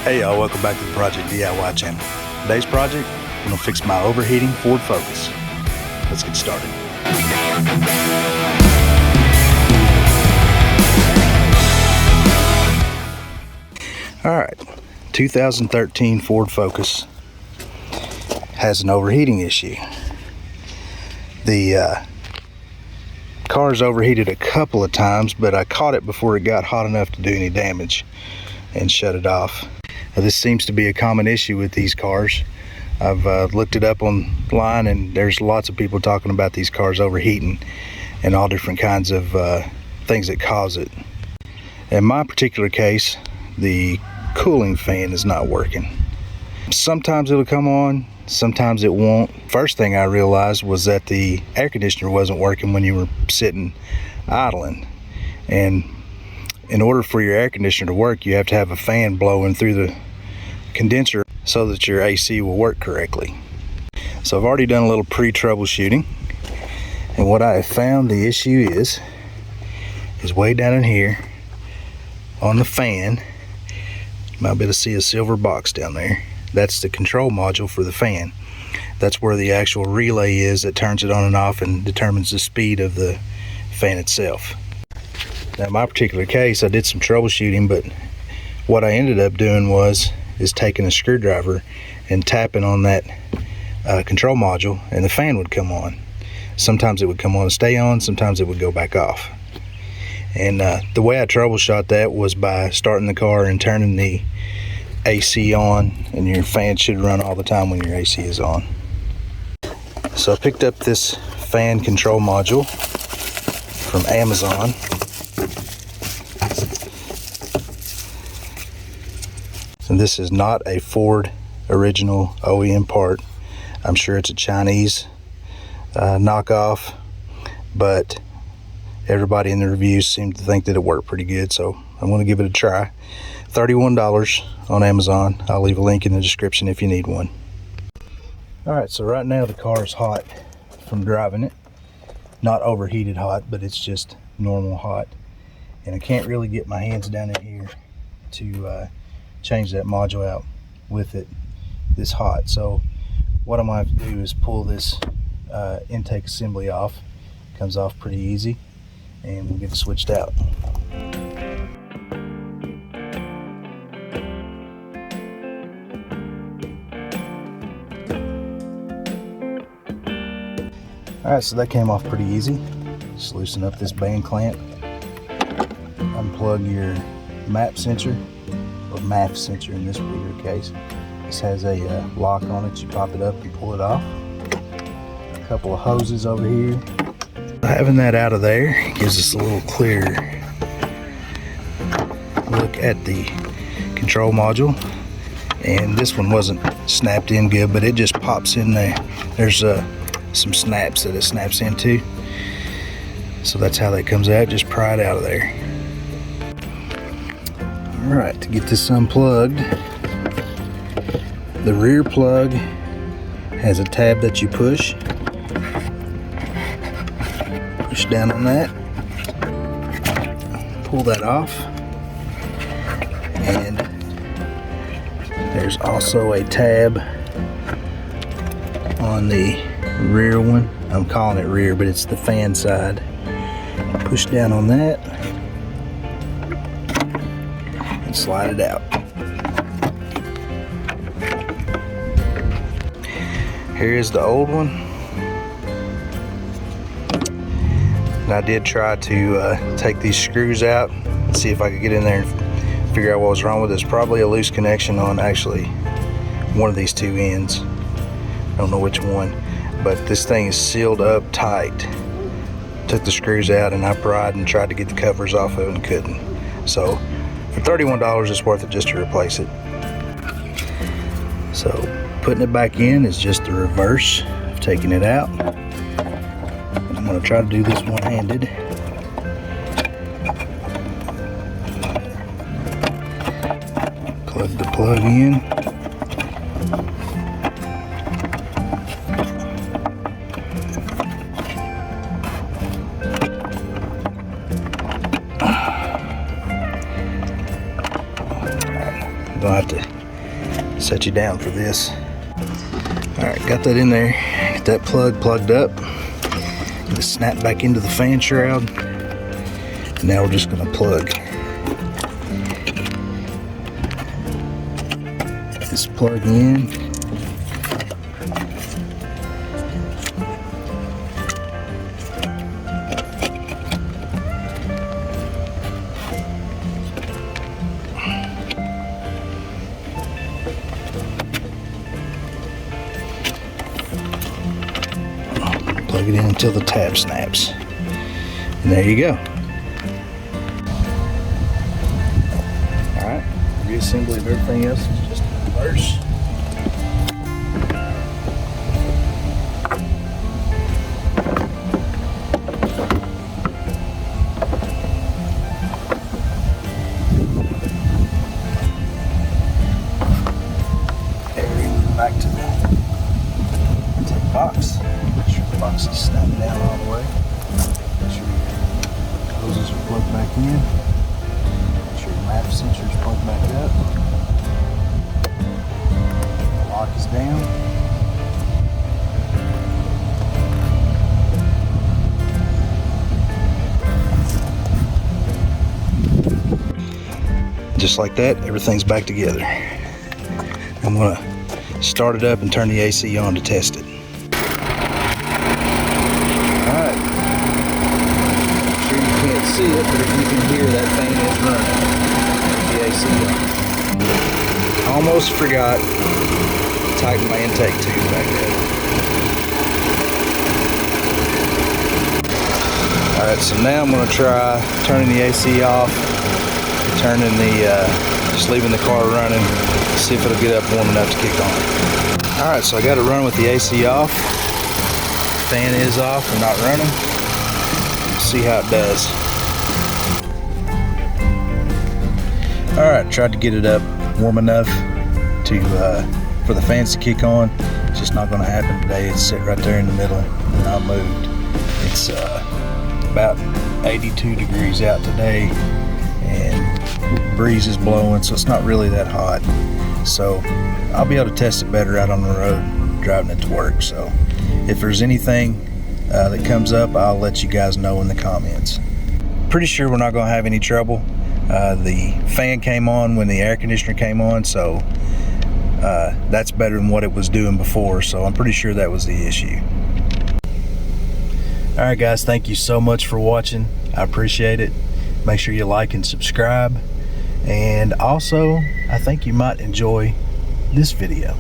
Hey y'all, welcome back to the Project DIY channel. Today's project, I'm going to fix my overheating Ford Focus. Let's get started. Alright, 2013 Ford Focus has an overheating issue. The car's overheated a couple of times, but I caught it before it got hot enough to do any damage and shut it off. Now, this seems to be a common issue with these cars. I've looked it up online, and there's lots of people talking about these cars overheating and all different kinds of things that cause it. In my particular case, the cooling fan is not working. Sometimes it'll come on, sometimes it won't. First thing I realized was that the air conditioner wasn't working when you were sitting idling. And in order for your air conditioner to work, you have to have a fan blowing through the condenser so that your AC will work correctly. So I've already done a little pre-troubleshooting, and what I have found the issue is way down in here on the fan. You might be able to see a silver box down there. That's the control module for the fan. That's where the actual relay is that turns it on and off and determines the speed of the fan itself. Now, in my particular case, I did some troubleshooting, but what I ended up doing is taking a screwdriver and tapping on that control module, and the fan would come on. Sometimes it would come on and stay on, sometimes it would go back off. And the way I troubleshot that was by starting the car and turning the AC on, and your fan should run all the time when your AC is on. So I picked up this fan control module from Amazon. And this is not a Ford original OEM part. I'm sure it's a Chinese knockoff, but everybody in the reviews seemed to think that it worked pretty good, so I'm going to give it a try. $31 on Amazon. I'll leave a link in the description if you need one. Alright, so right now the car is hot from driving it. Not overheated hot, but it's just normal hot. And I can't really get my hands down in here to change that module out with it this hot. So what I'm going to have to do is pull this intake assembly off. Comes off pretty easy, and we'll get it switched out. Alright, so that came off pretty easy. Just loosen up this band clamp, unplug your map sensor, or MAF sensor in this particular case. This has a lock on it. You pop it up and pull it off. A couple of hoses over here. Having that out of there gives us a little clearer look at the control module. And this one wasn't snapped in good, but it just pops in there. There's some snaps that it snaps into. So that's how that comes out. Just pry it out of there. Alright, to get this unplugged, the rear plug has a tab that you push. Push down on that, pull that off, and there's also a tab on the rear one. I'm calling it rear, but it's the fan side. Push down on that and slide it out. Here is the old one. And I did try to take these screws out and see if I could get in there and figure out what was wrong with it. It's probably a loose connection on actually one of these two ends. I don't know which one, but this thing is sealed up tight. Took the screws out and I pried and tried to get the covers off of it and couldn't. So for $31 it's worth it just to replace it. So putting it back in is just the reverse of taking it out. And I'm going to try to do this one-handed. Plug the plug in. gonna have to set you down for this. All right, got that in there. Get that plug plugged up. Just snap back into the fan shroud. And now we're just gonna plug this plug in. Plug it in until the tab snaps. And there you go. Alright, reassembly of everything else is just reverse. Everything back to the box. Box is snapped down all the way. Make sure your hoses are plugged back in. Make sure your map sensor is plugged back up. The lock is down. Just like that, everything's back together. I'm gonna start it up and turn the AC on to test it. See it, but if you can hear, that fan is running. The AC on. Almost forgot to tighten my intake tube back up. Alright, so now I'm going to try turning the AC off, just leaving the car running, see if it'll get up warm enough to kick on. Alright, so I got it running with the AC off. Fan is off and not running. See how it does. Alright, tried to get it up warm enough for the fans to kick on. It's just not going to happen today. It's set right there in the middle, not moved. It's about 82 degrees out today, and breeze is blowing, so it's not really that hot. So I'll be able to test it better out on the road, driving it to work. So if there's anything that comes up, I'll let you guys know in the comments. Pretty sure we're not going to have any trouble. The fan came on when the air conditioner came on, so that's better than what it was doing before, so I'm pretty sure that was the issue. Alright guys, thank you so much for watching. I appreciate it. Make sure you like and subscribe, and also I think you might enjoy this video.